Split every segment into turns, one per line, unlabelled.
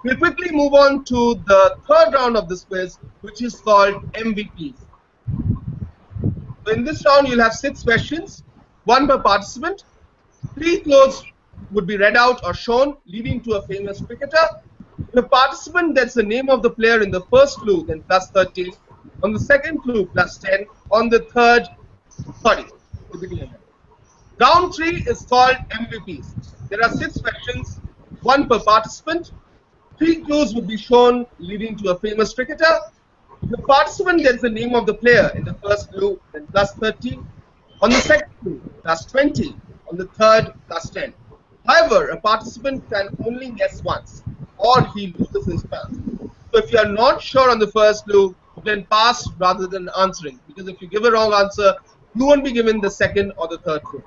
We'll quickly move on to the third round of this quiz, which is called MVPs. So in this round, you'll have 6 questions, 1 per participant. 3 clues would be read out or shown, leading to a famous cricketer. If a participant gets the name of the player in the first clue, then plus 30. On the second clue, plus 10. On the third, Round 3 is called MVPs. There are 6 questions, 1 per participant. 3 clues would be shown, leading to a famous cricketer. If the participant gets the name of the player in the first clue, then plus 30. On the second clue, plus 20. On the third, plus 10. However, a participant can only guess once, or he loses his chance. So if you are not sure on the first clue, you can pass rather than answering, because if you give a wrong answer, you won't be given the second or the third clue.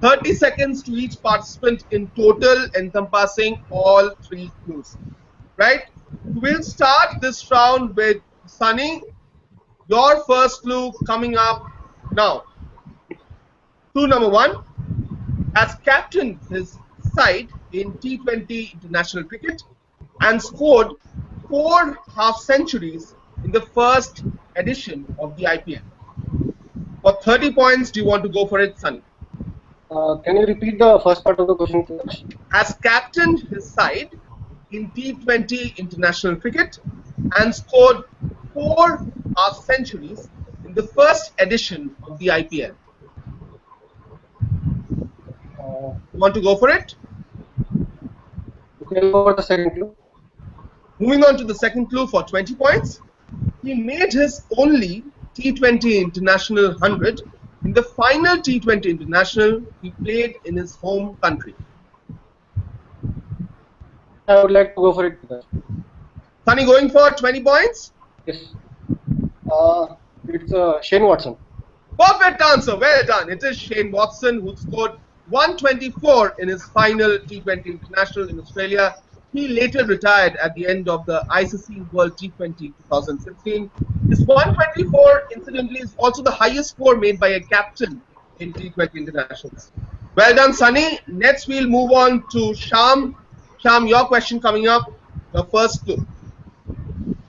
30 seconds to each participant in total, encompassing all 3 clues. Right? We'll start this round with Sunny. Your first clue coming up now. Clue number 1. Has captained his side in T20 international cricket and scored 4 half-centuries in the first edition of the IPL. For 30 points, do you want to go for it, Sunny?
Can you repeat the first part of the question, please?
Has captained his side in T20 international cricket and scored 4 half-centuries in the first edition of the IPL. You want to go for it?
You can go for the second clue.
Moving on to the second clue for 20 points. He made his only T20 International 100 in the final T20 International he played in his home country.
I would like to go for it.
Sunny going for 20 points?
Yes. It's Shane Watson.
Perfect answer. Well done. It is Shane Watson who scored 124 in his final T20 International in Australia. He later retired at the end of the ICC World T20 2016. His 124, incidentally, is also the highest score made by a captain in T20 internationals. Well done, Sunny. Next, we'll move on to Sham. Sham, your question coming up. Your first clue.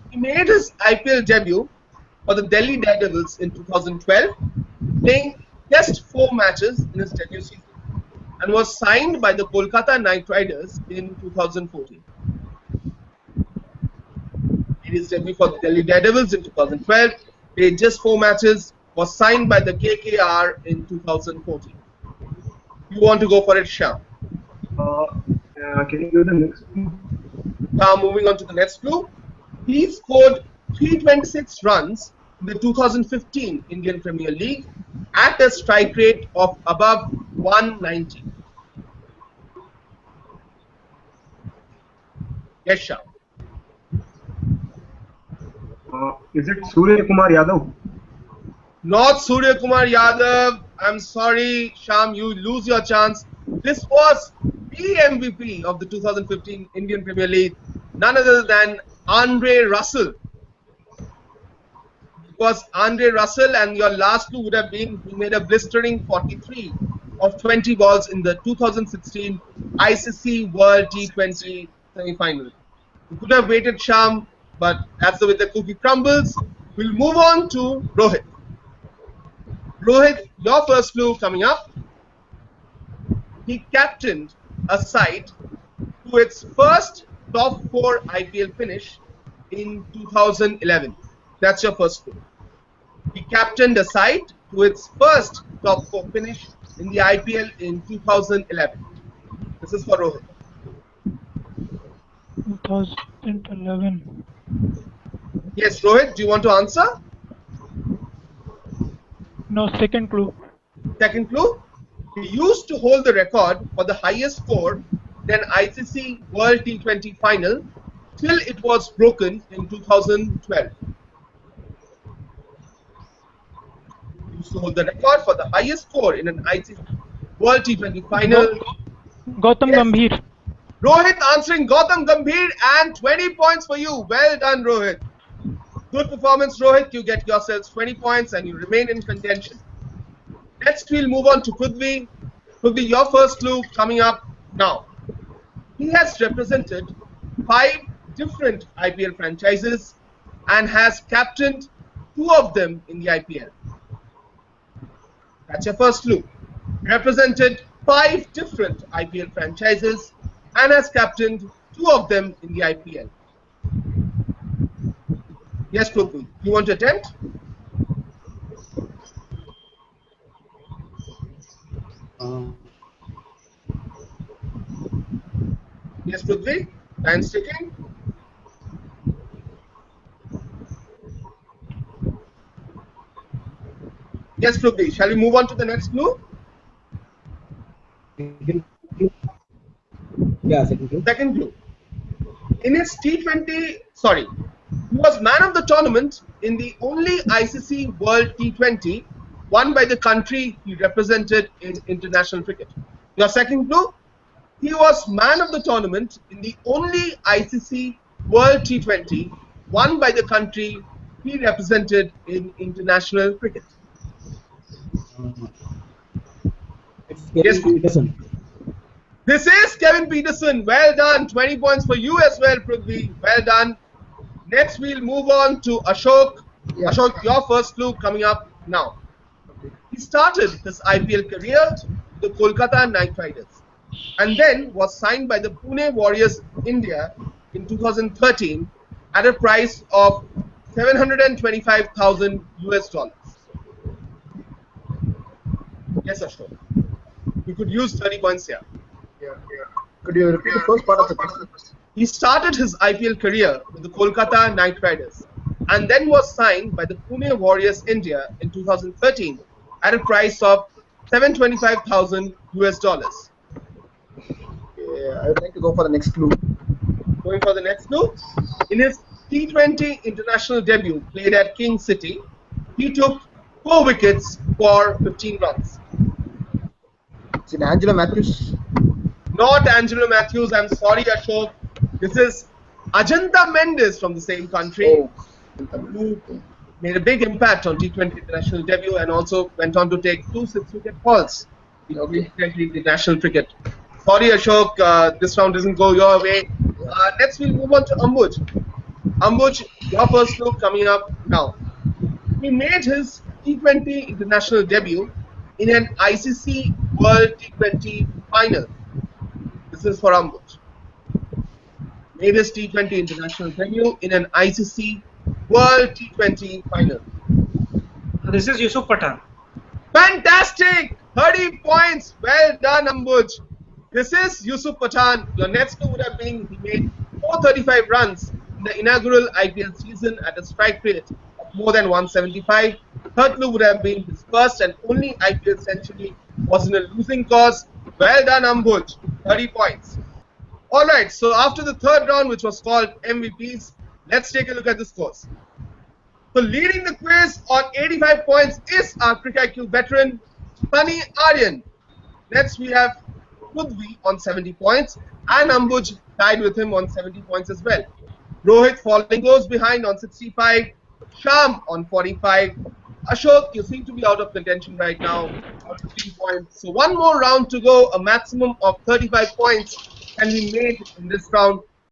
He made his IPL debut for the Delhi Daredevils in 2012, playing just 4 matches in his debut season, and was signed by the Kolkata Knight Riders in 2014. Made his debut for the Delhi Daredevils in 2012, played just 4 matches, was signed by the KKR in 2014. You want to go for it, Sham?
Can you do the next one?
Now moving on to the next clue. He scored 326 runs in the 2015 Indian Premier League at a strike rate of above 190. Yes, Sham.
Is it Surya Kumar Yadav?
Not Surya Kumar Yadav. I'm sorry, Sham, you lose your chance. This was the MVP of the 2015 Indian Premier League, none other than Andre Russell. It was Andre Russell, and your last clue would have been he made a blistering 43 of 20 balls in the 2016 ICC World T20 semi-final. You could have waited, Sham, but that's the way the cookie crumbles. We'll move on to Rohit. Rohit, your first clue coming up. He captained a side to its first top 4 IPL finish in 2011. That's your first clue. He captained a side to its first top 4 finish in the IPL in 2011. This is for Rohit.
2011.
Yes, Rohit, do you want to answer?
No, second clue.
Second clue. He used to hold the record for the highest score in an ICC World T20 final till it was broken in 2012. He used to hold the record for the highest score in an ICC World T20 final.
Gautam
Yes.
Gambhir.
Rohit answering Gautam Gambhir, and 20 points for you. Well done, Rohit. Good performance, Rohit. You get yourselves 20 points and you remain in contention. Next, we'll move on to Prithvi. Prithvi, your first clue coming up now. He has represented 5 different IPL franchises and has captained 2 of them in the IPL. That's your first clue. Represented 5 different IPL franchises and has captained 2 of them in the IPL. Yes, Prithvi, you want to attempt? Yes, Prithvi, time's ticking. Yes, Prithvi, shall we move on to the next clue?
Yeah, second clue.
Second clue. In his T20, he was man of the tournament in the only ICC World T20 won by the country he represented in international cricket. Your second clue, he was man of the tournament in the only ICC World T20 won by the country he represented in international cricket.
It's Kevin Peterson.
This is Kevin Peterson. Well done. 20 points for you as well, Prithvi. Well done. Next, we'll move on to Ashok.
Yeah.
Ashok, your first clue coming up now. He started his IPL career with the Kolkata Knight Riders and then was signed by the Pune Warriors India in 2013 at a price of $725,000 US. Yes, Ashok. You could use 30 points here.
Could you repeat the first part of the question?
He started his IPL career with the Kolkata Knight Riders and then was signed by the Pune Warriors India in 2013 at a price of $725,000 US.
I would like to go for the next clue.
Going for the next clue. In his T20 international debut played at King City, he took 4 wickets for 15 runs.
Is it Angelo Matthews?
Not Angelo Matthews, I'm sorry Ashok. This is Ajanta Mendes from the same country who made a big impact on T20 international debut and also went on to take 2 6-wicket hauls in T20 international cricket. Sorry Ashok, this round doesn't go your way. Next we'll move on to Ambuj. Ambuj, your first clue coming up now. He made his T20 international debut in an ICC World T20 final. This is for Ambuj. Made his T20 international debut in an ICC World T20 final.
This is Yusuf Pathan.
Fantastic! 30 points. Well done, Ambuj. This is Yusuf Pathan. Your next clue would have been he made 435 runs in the inaugural IPL season at a strike rate of more than 175. Third clue would have been his first and only IPL century was in a losing cause. Well done, Ambuj. 30 points. Alright, so after the third round, which was called MVPs, let's take a look at the scores. So leading the quiz on 85 points is our CricIQ veteran, Sunny Aryan. Next we have Prithvi on 70 points and Ambuj tied with him on 70 points as well. Rohit falling close behind on 65, Sham on 45. Ashok, you seem to be out of contention right now, 15 points. So one more round to go, a maximum of 35 points can be made in this round.